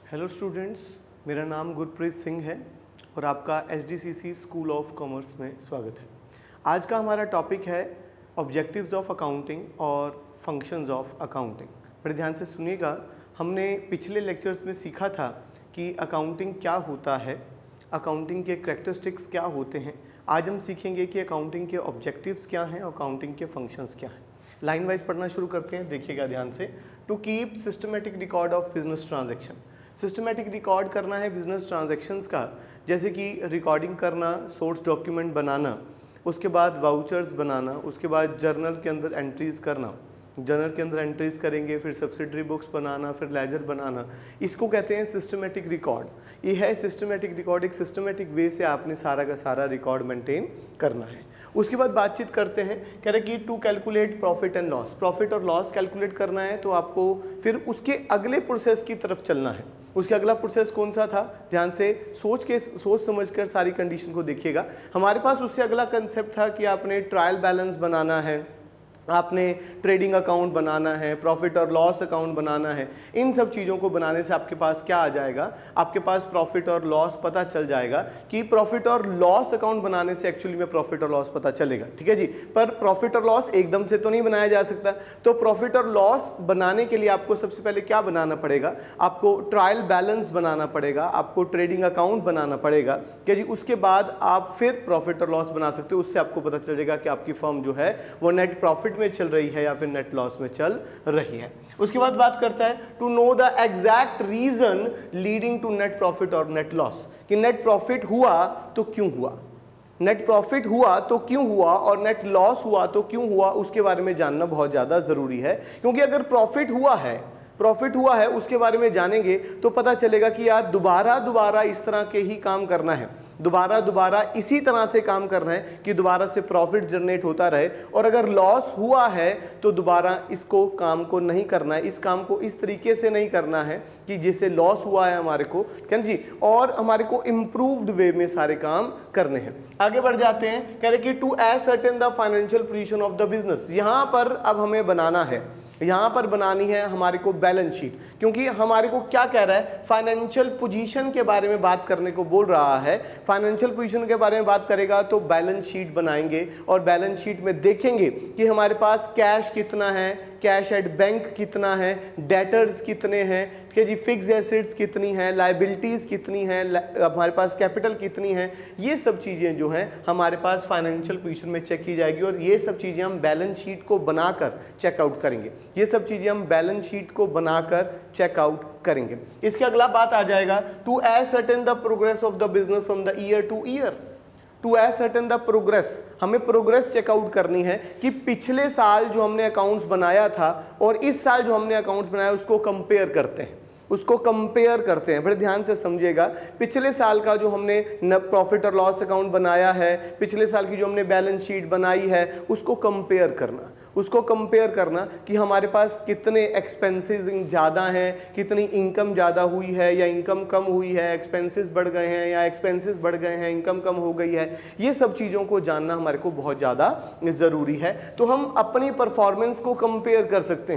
Hello students, मेरा नाम गुरप्रीत सिंह है और आपका SDCC स्कूल ऑफ कॉमर्स में स्वागत है। आज का हमारा टॉपिक है ऑब्जेक्टिव्स ऑफ अकाउंटिंग और फंक्शंस ऑफ अकाउंटिंग। बड़े ध्यान से सुनिएगा। हमने पिछले लेक्चर्स में सीखा था कि अकाउंटिंग क्या होता है, अकाउंटिंग के करैक्टरिस्टिक्स क्या होते हैं। आज हम सीखेंगे कि अकाउंटिंग के ऑब्जेक्टिव्स क्या हैं, अकाउंटिंग के फंक्शंस क्या हैं। लाइन वाइज पढ़ना शुरू करते हैं, देखिएगा ध्यान से। To keep systematic record of business transaction, systematic record करना है बिजनेस ट्रांजैक्शंस का, जैसे कि रिकॉर्डिंग करना, सोर्स डॉक्यूमेंट बनाना, उसके बाद वाउचर्स बनाना, उसके बाद जर्नल के अंदर एंट्रीज़ करना, जर्नल के अंदर एंट्रीज़ करेंगे, फिर सब्सिडरी बुक्स बनाना, फिर लेजर बनाना। इसको कहते हैं सिस्टमेटिक रिकॉर्ड। ये है सिस्टमेटिक रिकॉर्ड, एक सिस्टमेटिक वे से आपने सारा का सारा रिकॉर्ड मेंटेन करना है। उसके बाद बातचीत करते हैं, कह रहे कि to calculate profit and loss, profit और लॉस कैलकुलेट करना है, तो आपको फिर उसके अगले प्रोसेस की तरफ चलना है। उसका अगला प्रोसेस कौन सा था, ध्यान से सोच समझकर सारी कंडीशन को देखिएगा। हमारे पास उससे अगला कंसेप्ट था कि आपने ट्रायल बैलेंस बनाना है, आपने ट्रेडिंग अकाउंट बनाना है, प्रॉफिट और लॉस अकाउंट बनाना है। इन सब चीज़ों को बनाने से आपके पास क्या आ जाएगा, आपके पास प्रॉफिट और लॉस पता चल जाएगा कि प्रॉफिट और लॉस अकाउंट बनाने से एक्चुअली में प्रॉफिट और लॉस पता चलेगा। ठीक है जी। पर प्रॉफिट और लॉस एकदम से तो नहीं बनाया जा सकता, तो प्रॉफिट और लॉस बनाने के लिए आपको सबसे पहले क्या बनाना पड़ेगा, आपको ट्रायल बैलेंस बनाना पड़ेगा, आपको ट्रेडिंग अकाउंट बनाना पड़ेगा। क्या जी। उसके बाद आप फिर प्रॉफिट और लॉस बना सकते हो। उससे आपको पता चल जाएगा कि आपकी फर्म जो है वो नेट प्रॉफिट में चल रही है या फिर नेट लॉस में चल रही है। उसके बाद बात करता है to know the exact reason leading to net profit और नेट लॉस, कि नेट प्रॉफिट हुआ तो क्यों हुआ, नेट प्रॉफिट हुआ तो क्यों हुआ और नेट लॉस हुआ तो क्यों हुआ, उसके बारे में जानना बहुत ज्यादा जरूरी है। क्योंकि अगर प्रॉफिट हुआ है उसके बारे में जानेंगे तो पता चलेगा कि यार दोबारा इस तरह के ही काम करना है, दोबारा इसी तरह से काम करना है कि दोबारा से प्रॉफिट जनरेट होता रहे। और अगर लॉस हुआ है तो दोबारा इसको काम को नहीं करना है, इस काम को इस तरीके से नहीं करना है कि जिससे लॉस हुआ है हमारे को, क्या जी, और हमारे को इम्प्रूव्ड वे में सारे काम करने हैं। आगे बढ़ जाते हैं, कह रहे कि to ascertain the financial position of the business. यहां पर अब हमें बनाना है, यहां पर बनानी है हमारे को बैलेंस शीट, क्योंकि हमारे को क्या कह रहा है, फाइनेंशियल पोजीशन के बारे में बात करने को बोल रहा है। फाइनेंशियल पोजीशन के बारे में बात करेगा तो बैलेंस शीट बनाएंगे और बैलेंस शीट में देखेंगे कि हमारे पास कैश कितना है, कैश एट बैंक कितना है, डेटर्स कितने हैं, ठीक है जी, फिक्स एसेट्स कितनी हैं, लायबिलिटीज कितनी हैं, हमारे पास कैपिटल कितनी है। ये सब चीज़ें जो हैं हमारे पास फाइनेंशियल पोजीशन में चेक की जाएगी और ये सब चीज़ें हम बैलेंस शीट को बनाकर चेकआउट करेंगे। ये सब चीज़ें हम बैलेंस शीट को बनाकर चेकआउट करेंगे। इसके अगला बात आ जाएगा to ascertain the progress of the business from the year to year. To ascertain the progress, हमें प्रोग्रेस चेकआउट करनी है कि पिछले साल जो हमने अकाउंट्स बनाया था और इस साल जो हमने अकाउंट्स बनाया उसको कंपेयर करते हैं, बड़े ध्यान से समझिएगा। पिछले साल का जो हमने प्रॉफिट और लॉस अकाउंट बनाया है, पिछले साल की जो हमने बैलेंस शीट बनाई है, उसको कंपेयर करना कि हमारे पास कितने एक्सपेंसेस ज़्यादा हैं, कितनी इनकम ज़्यादा हुई है या इनकम कम हुई है, एक्सपेंसेस बढ़ गए हैं या एक्सपेंसेस बढ़ गए हैं, इनकम कम हो गई है। ये सब चीज़ों को जानना हमारे को बहुत ज़्यादा ज़रूरी है। तो हम अपनी परफॉर्मेंस को कंपेयर कर सकते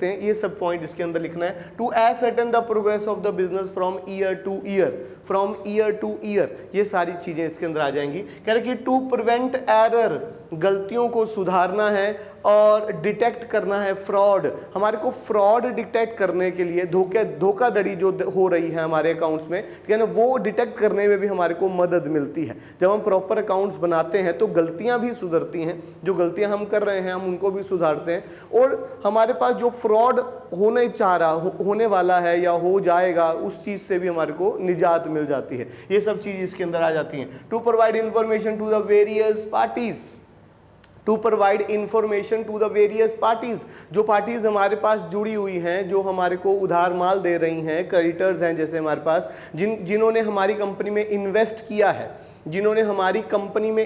हैं, ये सब पॉइंट इसके अंदर लिखना है। To ascertain the progress of the business from year to year, ये सारी चीजें इसके अंदर आ जाएंगी। कह रहे कि टू प्रिवेंट एरर, गलतियों को सुधारना है और डिटेक्ट करना है फ्रॉड। हमारे को फ्रॉड डिटेक्ट करने के लिए, धोखाधड़ी जो हो रही है हमारे अकाउंट्स में, ठीक है ना, वो डिटेक्ट करने में भी हमारे को मदद मिलती है। जब हम प्रॉपर अकाउंट्स बनाते हैं तो गलतियां भी सुधरती हैं, जो गलतियां हम कर रहे हैं हम उनको भी सुधारते हैं, और हमारे पास जो फ्रॉड होने वाला है या हो जाएगा उस चीज से भी हमारे को निजात मिल जाती है। ये सब चीज इसके अंदर आ जाती हैं। To provide information to the various parties, जो पार्टीज हमारे पास जुड़ी हुई हैं, जो हमारे को उधार माल दे रही हैं, क्रेडिटर्स हैं जैसे हमारे पास, जिन्होंने हमारी कंपनी में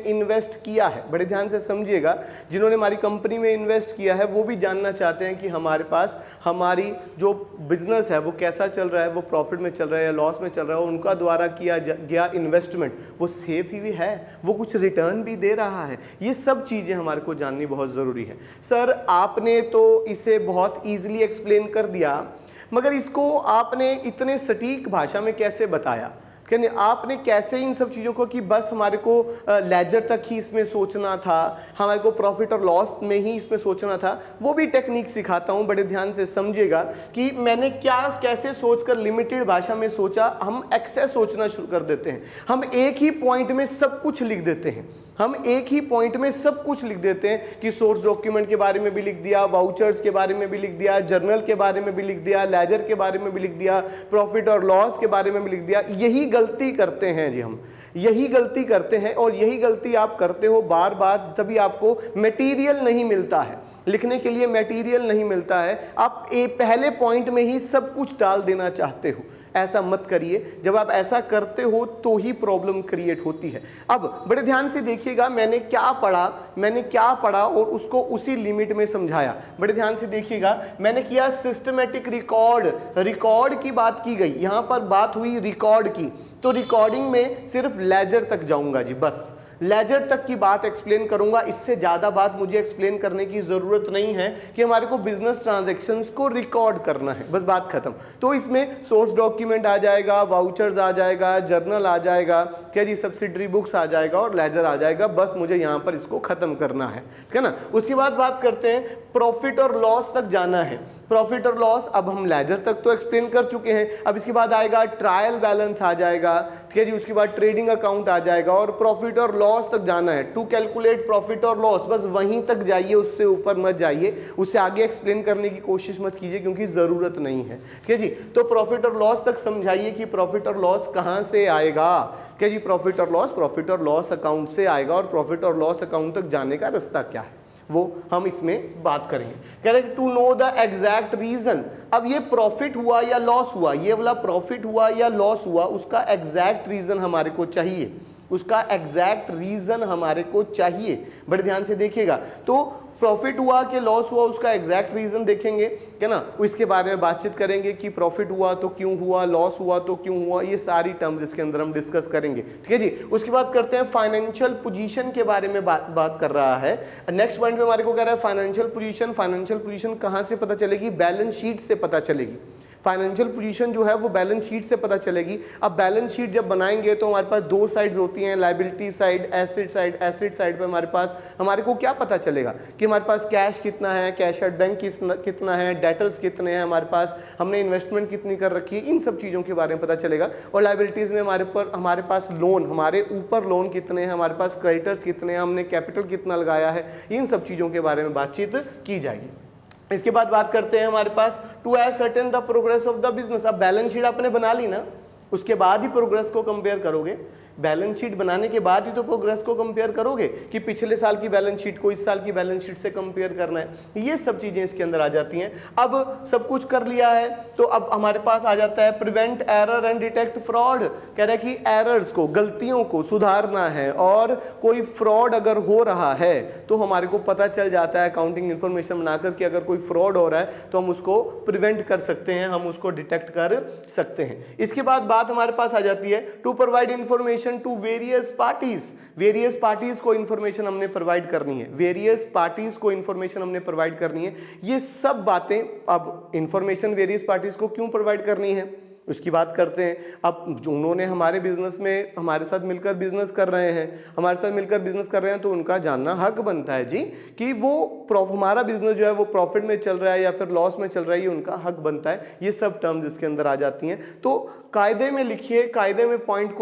इन्वेस्ट किया है, बड़े ध्यान से समझिएगा, जिन्होंने हमारी कंपनी में इन्वेस्ट किया है वो भी जानना चाहते हैं कि हमारे पास हमारी जो बिजनेस है वो कैसा चल रहा है, वो प्रॉफिट में चल रहा है या लॉस में चल रहा है, उनका द्वारा किया गया इन्वेस्टमेंट वो सेफ ही है, वो कुछ रिटर्न भी दे रहा है। ये सब चीज़ें हमारे को जाननी बहुत ज़रूरी है। सर आपने तो इसे बहुत ईजिली एक्सप्लेन कर दिया, मगर इसको आपने इतने सटीक भाषा में कैसे बताया, कि आपने कैसे इन सब चीज़ों को कि बस हमारे को लेजर तक ही इसमें सोचना था, हमारे को प्रॉफिट और लॉस में ही इसमें सोचना था, वो भी टेक्निक सिखाता हूँ, बड़े ध्यान से समझिएगा कि मैंने क्या कैसे सोचकर लिमिटेड भाषा में सोचा। हम एक्सेस सोचना शुरू कर देते हैं, हम एक ही पॉइंट में सब कुछ लिख देते हैं, हम एक ही पॉइंट में सब कुछ लिख देते हैं कि सोर्स डॉक्यूमेंट के बारे में भी लिख दिया, वाउचर्स के बारे में भी लिख दिया, जर्नल के बारे में भी लिख दिया, लेजर के बारे में भी लिख दिया, प्रॉफिट और लॉस के बारे में भी लिख दिया। यही गलती करते हैं जी, हम यही गलती करते हैं और यही गलती आप करते हो बार बार, तभी आपको मटेरियल नहीं मिलता है, लिखने के लिए मटेरियल नहीं मिलता है। आप पहले पॉइंट में ही सब कुछ डाल देना चाहते हो, ऐसा मत करिए। जब आप ऐसा करते हो तो ही प्रॉब्लम क्रिएट होती है। अब बड़े ध्यान से देखिएगा मैंने क्या पढ़ा और उसको उसी लिमिट में समझाया। बड़े ध्यान से देखिएगा, मैंने किया सिस्टमेटिक रिकॉर्ड की बात की गई, यहां पर बात हुई रिकॉर्ड की, तो रिकॉर्डिंग में सिर्फ लेजर तक जाऊंगा जी, बस लेजर तक की बात एक्सप्लेन करूंगा। इससे ज़्यादा बात मुझे एक्सप्लेन करने की ज़रूरत नहीं है कि हमारे को बिजनेस ट्रांजैक्शंस को रिकॉर्ड करना है, बस बात खत्म। तो इसमें सोर्स डॉक्यूमेंट आ जाएगा, वाउचर्स आ जाएगा, जर्नल आ जाएगा, क्या जी सब्सिडरी बुक्स आ जाएगा और लेजर आ जाएगा, बस मुझे यहाँ पर इसको ख़त्म करना है, ठीक है ना। उसके बाद बात करते हैं प्रॉफिट और लॉस तक जाना है। प्रॉफिट और लॉस अब हम लेजर तक तो एक्सप्लेन कर चुके हैं, अब इसके बाद आएगा ट्रायल बैलेंस आ जाएगा, ठीक है जी, उसके बाद ट्रेडिंग अकाउंट आ जाएगा और प्रॉफिट और लॉस तक जाना है, टू कैलकुलेट प्रॉफिट और लॉस, बस वहीं तक जाइए, उससे ऊपर मत जाइए, उससे आगे एक्सप्लेन करने की कोशिश मत कीजिए क्योंकि ज़रूरत नहीं है, ठीक है जी। तो प्रॉफिट और लॉस तक समझाइए कि प्रॉफिट और लॉस कहाँ से आएगा, क्या जी, प्रॉफिट और लॉस अकाउंट से आएगा और प्रॉफिट और लॉस अकाउंट तक जाने का रास्ता क्या है वो हम इसमें बात करेंगे। कह रहे to know the exact reason. अब ये प्रॉफिट हुआ या लॉस हुआ, ये वाला प्रॉफिट हुआ या लॉस हुआ, उसका एग्जैक्ट रीजन हमारे को चाहिए, उसका एग्जैक्ट रीजन हमारे को चाहिए। बड़े ध्यान से देखिएगा, तो प्रॉफिट हुआ कि लॉस हुआ उसका एग्जैक्ट रीजन देखेंगे, क्या ना, इसके बारे में बातचीत करेंगे कि प्रॉफिट हुआ तो क्यों हुआ, लॉस हुआ तो क्यों हुआ, ये सारी टर्म्स इसके अंदर हम डिस्कस करेंगे, ठीक है जी। उसके बाद करते हैं फाइनेंशियल पोजीशन के बारे में बात कर रहा है। नेक्स्ट पॉइंट पे हमारे को कह रहा है फाइनेंशियल पोजीशन कहाँ से पता चलेगी, बैलेंस शीट से पता चलेगी। फाइनेंशियल पोजीशन जो है वो बैलेंस शीट से पता चलेगी। अब बैलेंस शीट जब बनाएंगे तो हमारे पास दो साइड्स होती हैं, liability side, asset side. Asset side पे हमारे को क्या पता चलेगा कि हमारे पास कैश कितना है, कैश एट बैंक कितना है, डेटर्स कितने हैं हमारे पास, हमने इन्वेस्टमेंट कितनी कर रखी है, इन सब चीज़ों के बारे में पता चलेगा। और लायबिलिटीज़ में हमारे पास लोन, हमारे ऊपर लोन कितने हैं, हमारे पास क्रेडिटर्स कितने हैं, हमने कैपिटल कितना लगाया है, इन सब चीज़ों के बारे में बातचीत की जाएगी। इसके बाद बात करते हैं हमारे पास to ascertain the progress of the business. अब बैलेंस शीट आपने बना ली ना, उसके बाद ही प्रोग्रेस को कंपेयर करोगे। बैलेंस शीट बनाने के बाद ही तो प्रोग्रेस को कंपेयर करोगे कि पिछले साल की बैलेंस शीट को इस साल की बैलेंस शीट से कंपेयर करना है। ये सब चीजें इसके अंदर आ जाती हैं। अब सब कुछ कर लिया है तो अब हमारे पास आ जाता है prevent error and detect fraud. कह रहा है कि एरर्स को, गलतियों को सुधारना है और कोई फ्रॉड अगर हो रहा है तो हमारे को पता चल जाता है अकाउंटिंग इन्फॉर्मेशन बनाकर कि अगर कोई फ्रॉड हो रहा है तो हम उसको प्रिवेंट कर सकते हैं, हम उसको डिटेक्ट कर सकते हैं। इसके बाद बात हमारे पास आ जाती है to provide information to various parties. Various parties को इंफॉर्मेशन हमने प्रोवाइड करनी है, वेरियस पार्टीज को इंफॉर्मेशन हमने प्रोवाइड करनी है। ये सब बातें, अब इंफॉर्मेशन वेरियस पार्टीज को क्यों प्रोवाइड करनी है उसकी बात करते हैं। अब जो उन्होंने हमारे बिजनेस में हमारे साथ मिलकर बिजनेस कर रहे हैं तो उनका जानना हक बनता है जी कि वो हमारा बिजनेस जो है वो प्रॉफिट में चल रहा है या फिर लॉस में चल रहा है, ये उनका हक बनता है। ये सब टर्म्स इसके अंदर आ जाती हैं। तो कायदे में लिखिए, कायदे में पॉइंट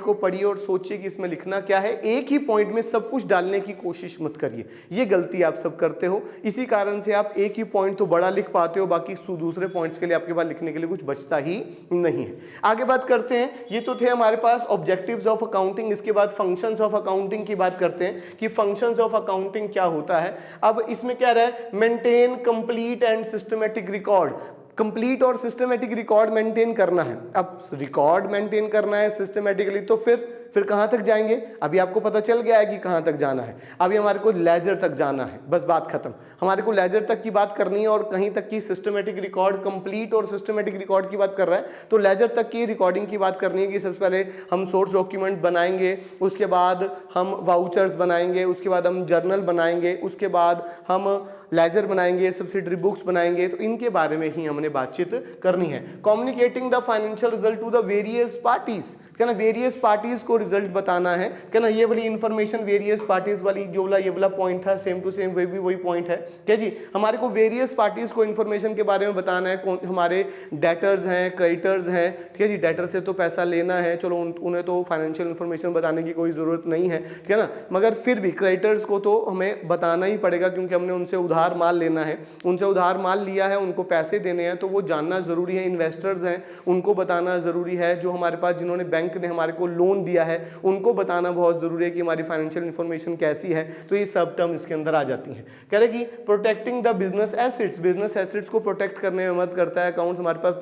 को पढ़िए और सोचिए कि इसमें लिखना क्या है। एक ही पॉइंट में सब कुछ डालने की कोशिश मत करिए, ये गलती आप सब करते हो। इसी कारण से आप एक ही पॉइंट तो बड़ा लिख पाते हो, बाकी दूसरे पॉइंट्स के लिए आपके पास लिखने के लिए कुछ बचता ही नहीं है। आगे बात करते हैं, ये तो थे हमारे पास ऑब्जेक्टिव्स ऑफ अकाउंटिंग। इसके बाद फंक्शंस ऑफ अकाउंटिंग की बात करते हैं कि फंक्शंस ऑफ अकाउंटिंग क्या होता है। अब इसमें क्या रहा है, maintain complete and systematic record. Complete और सिस्टमेटिक रिकॉर्ड मेंटेन करना है। अब रिकॉर्ड मेंटेन करना है सिस्टमेटिकली तो फिर फिर कहाँ तक जाएंगे, अभी आपको पता चल गया है कि कहाँ तक जाना है। अभी हमारे को लेजर तक जाना है, बस बात खत्म। हमारे को लेजर तक की बात करनी है और कहीं तक की सिस्टमेटिक रिकॉर्ड, कंप्लीट और सिस्टमेटिक रिकॉर्ड की बात कर रहा है तो लेजर तक की रिकॉर्डिंग की बात करनी है कि सबसे पहले हम सोर्स डॉक्यूमेंट बनाएंगे, उसके बाद हम वाउचर्स बनाएंगे, उसके बाद हम जर्नल बनाएंगे, उसके बाद हम लेजर बनाएंगे, सब्सिडरी बुक्स बनाएंगे। तो इनके बारे में ही हमने बातचीत करनी है। Communicating the financial result to the various parties, क्या ना, वेरियस पार्टीज को रिजल्ट बताना है, क्या ना। ये वाली इंफॉर्मेशन वेरियस पार्टीज वाली जो वाला ये वाला पॉइंट था, सेम टू सेम वे भी वही पॉइंट है, क्या जी। हमारे को वेरियस पार्टीज को इंफॉर्मेशन के बारे में बताना है। कौन हमारे डेटर्स हैं, क्रेडिटर्स हैं, ठीक है जी। डेटर से तो पैसा लेना है, चलो उन्हें तो फाइनेंशियल इंफॉर्मेशन बताने की कोई ज़रूरत नहीं है, ठीक है ना। मगर फिर भी क्रेडिटर्स को तो हमें बताना ही पड़ेगा क्योंकि हमने उनसे उधार माल लेना है, उनसे उधार माल लिया है, उनको पैसे देने हैं तो वो जानना ज़रूरी है। इन्वेस्टर्स हैं उनको बताना ज़रूरी है, जो हमारे पास जिन्होंने बैंक ने हमारे को लोन दिया है उनको बताना बहुत ज़रूरी है कि हमारी फाइनेंशियल इंफॉर्मेशन कैसी है। तो ये सब टर्म इसके अंदर आ जाती हैं। कह रहे कि protecting the business assets, business assets को प्रोटेक्ट करने में मदद करता है अकाउंट्स। हमारे पास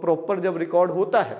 प्रॉपर जब रिकॉर्ड होता है,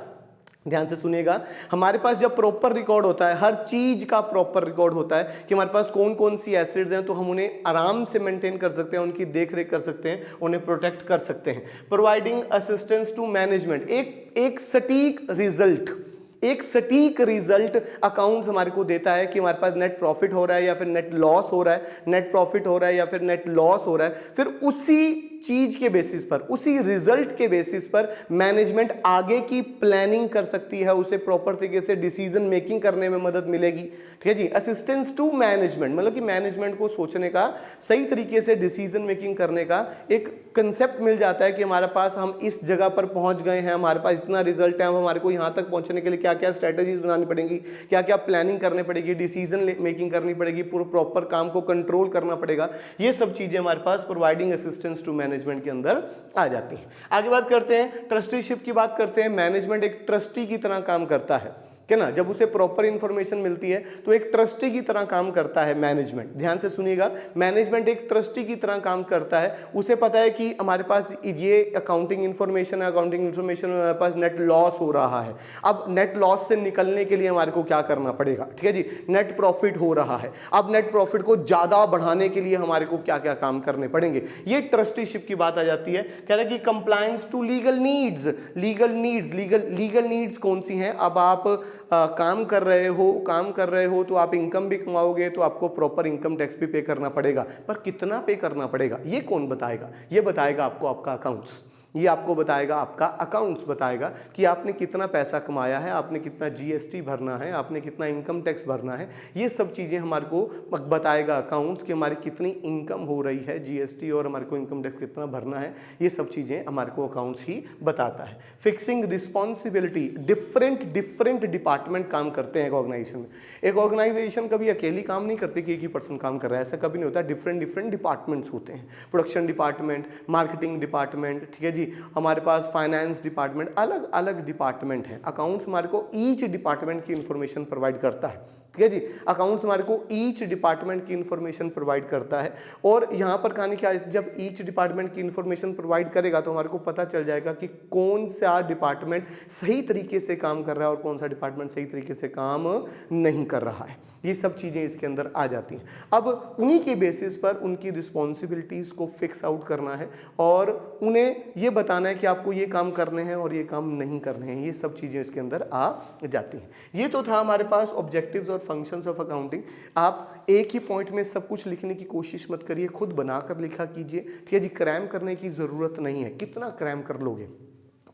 ध्यान से सुनिएगा, हमारे पास जब प्रॉपर रिकॉर्ड होता है, हर चीज का प्रॉपर रिकॉर्ड होता है कि हमारे पास कौन कौन सी एसेट्स हैं, तो हम उन्हें आराम से मेंटेन कर सकते हैं, उनकी देख रेख कर सकते हैं, उन्हें प्रोटेक्ट कर सकते हैं। प्रोवाइडिंग असिस्टेंस टू मैनेजमेंट, एक सटीक रिजल्ट, एक सटीक रिजल्ट अकाउंट्स हमारे को देता है कि हमारे पास नेट प्रॉफिट हो रहा है या फिर नेट लॉस हो रहा है, नेट प्रॉफिट हो रहा है या फिर नेट लॉस हो रहा है। फिर उसी चीज के बेसिस पर, उसी रिजल्ट के बेसिस पर मैनेजमेंट आगे की प्लानिंग कर सकती है, उसे प्रॉपर तरीके से डिसीजन मेकिंग करने में मदद मिलेगी, ठीक है जी। असिस्टेंस टू मैनेजमेंट मतलब कि मैनेजमेंट को सोचने का, सही तरीके से डिसीजन मेकिंग करने का एक कंसेप्ट मिल जाता है कि हमारे पास हम इस जगह पर पहुंच गए हैं, हमारे पास इतना रिजल्ट है, हमारे को यहाँ तक पहुंचने के लिए क्या क्या स्ट्रैटेजीज बनानी पड़ेंगी, क्या क्या प्लानिंग करनी पड़ेगी, डिसीजन मेकिंग करनी पड़ेगी, पूरे प्रॉपर काम को कंट्रोल करना पड़ेगा। ये सब चीजें हमारे पास प्रोवाइडिंग असिस्टेंस टू मैनेजमेंट के अंदर आ जाती हैं। आगे बात करते हैं, ट्रस्टीशिप की बात करते हैं। मैनेजमेंट एक ट्रस्टी की तरह काम करता है, क्या ना। जब उसे प्रॉपर इंफॉर्मेशन मिलती है तो एक ट्रस्टी की तरह काम करता है मैनेजमेंट। ध्यान से सुनिएगा, मैनेजमेंट एक ट्रस्टी की तरह काम करता है। उसे पता है कि हमारे पास ये अकाउंटिंग इंफॉर्मेशन है, अकाउंटिंग इंफॉर्मेशन में हमारे पास नेट लॉस हो रहा है। अब नेट लॉस से निकलने के लिए हमारे को क्या करना पड़ेगा, ठीक है जी। नेट प्रॉफिट हो रहा है, अब नेट प्रॉफिट को ज्यादा बढ़ाने के लिए हमारे को क्या क्या काम करने पड़ेंगे, ये ट्रस्टीशिप की बात आ जाती है। कह रहे कि compliance to legal needs, legal needs कौन सी हैं। अब आप काम कर रहे हो तो आप इनकम भी कमाओगे तो आपको प्रॉपर इनकम टैक्स भी पे करना पड़ेगा, पर कितना पे करना पड़ेगा ये कौन बताएगा, ये बताएगा आपको आपका अकाउंट्स। ये आपको बताएगा, आपका अकाउंट्स बताएगा कि आपने कितना पैसा कमाया है, आपने कितना जीएसटी भरना है, आपने कितना इनकम टैक्स भरना है। ये सब चीज़ें हमारे को बताएगा अकाउंट्स कि हमारी कितनी इनकम हो रही है, जीएसटी और हमारे को इनकम टैक्स कितना भरना है। ये सब चीज़ें हमारे को अकाउंट्स ही बताता है। फिक्सिंग रिस्पॉन्सिबिलिटी, डिफरेंट डिपार्टमेंट काम करते हैं एक ऑर्गेनाइजेशन में। एक ऑर्गेनाइजेशन कभी अकेली काम नहीं करती कि एक ही पर्सन काम कर रहा है, ऐसा कभी नहीं होता। डिफरेंट डिपार्टमेंट्स होते हैं, प्रोडक्शन डिपार्टमेंट, मार्केटिंग डिपार्टमेंट, ठीक है जी, हमारे पास फाइनेंस डिपार्टमेंट, अलग अलग डिपार्टमेंट हैं। अकाउंट्स हमारे को ईच डिपार्टमेंट की इंफॉर्मेशन प्रोवाइड करता है, ठीक है जी। अकाउंट्स हमारे को ईच डिपार्टमेंट की इंफॉर्मेशन प्रोवाइड करता है। और यहाँ पर कहानी क्या है, जब ईच डिपार्टमेंट की इंफॉर्मेशन प्रोवाइड करेगा तो हमारे को पता चल जाएगा कि कौन सा डिपार्टमेंट सही तरीके से काम कर रहा है और कौन सा डिपार्टमेंट सही तरीके से काम नहीं कर रहा है। ये सब चीज़ें इसके अंदर आ जाती हैं। अब उन्हीं के बेसिस पर उनकी रिस्पॉन्सिबिलिटीज़ को फिक्स आउट करना है और उन्हें ये बताना है कि आपको ये काम करने हैं और ये काम नहीं करने हैं। ये सब चीज़ें इसके अंदर आ जाती हैं। ये तो था हमारे पास ऑब्जेक्टिव्स और फंक्शंस ऑफ अकाउंटिंग। आप एक ही पॉइंट में सब कुछ लिखने की कोशिश मत करिए, खुद बनाकर लिखा कीजिए, ठीक है जी। क्रैम करने की ज़रूरत नहीं है। कितना क्रैम कर लोगे,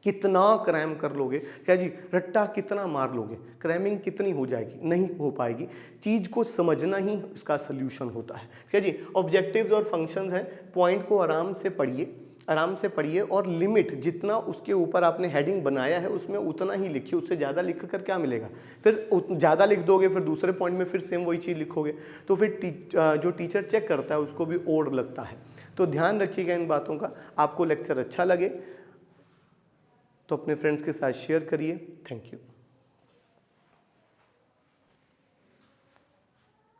कितना क्रैम कर लोगे, क्या जी, रट्टा कितना मार लोगे, क्रैमिंग कितनी हो जाएगी, नहीं हो पाएगी। चीज़ को समझना ही उसका सल्यूशन होता है, ठीक है जी। ऑब्जेक्टिव्स और फंक्शंस हैं, पॉइंट को आराम से पढ़िए और लिमिट जितना उसके ऊपर आपने हेडिंग बनाया है उसमें उतना ही लिखिए। उससे ज़्यादा लिख कर क्या मिलेगा, फिर ज़्यादा लिख दोगे फिर दूसरे पॉइंट में फिर सेम वही चीज़ लिखोगे तो फिर जो टीचर चेक करता है उसको भी और लगता है। तो ध्यान रखिएगा इन बातों का। आपको लेक्चर अच्छा लगे तो अपने फ्रेंड्स के साथ शेयर करिए। Thank you.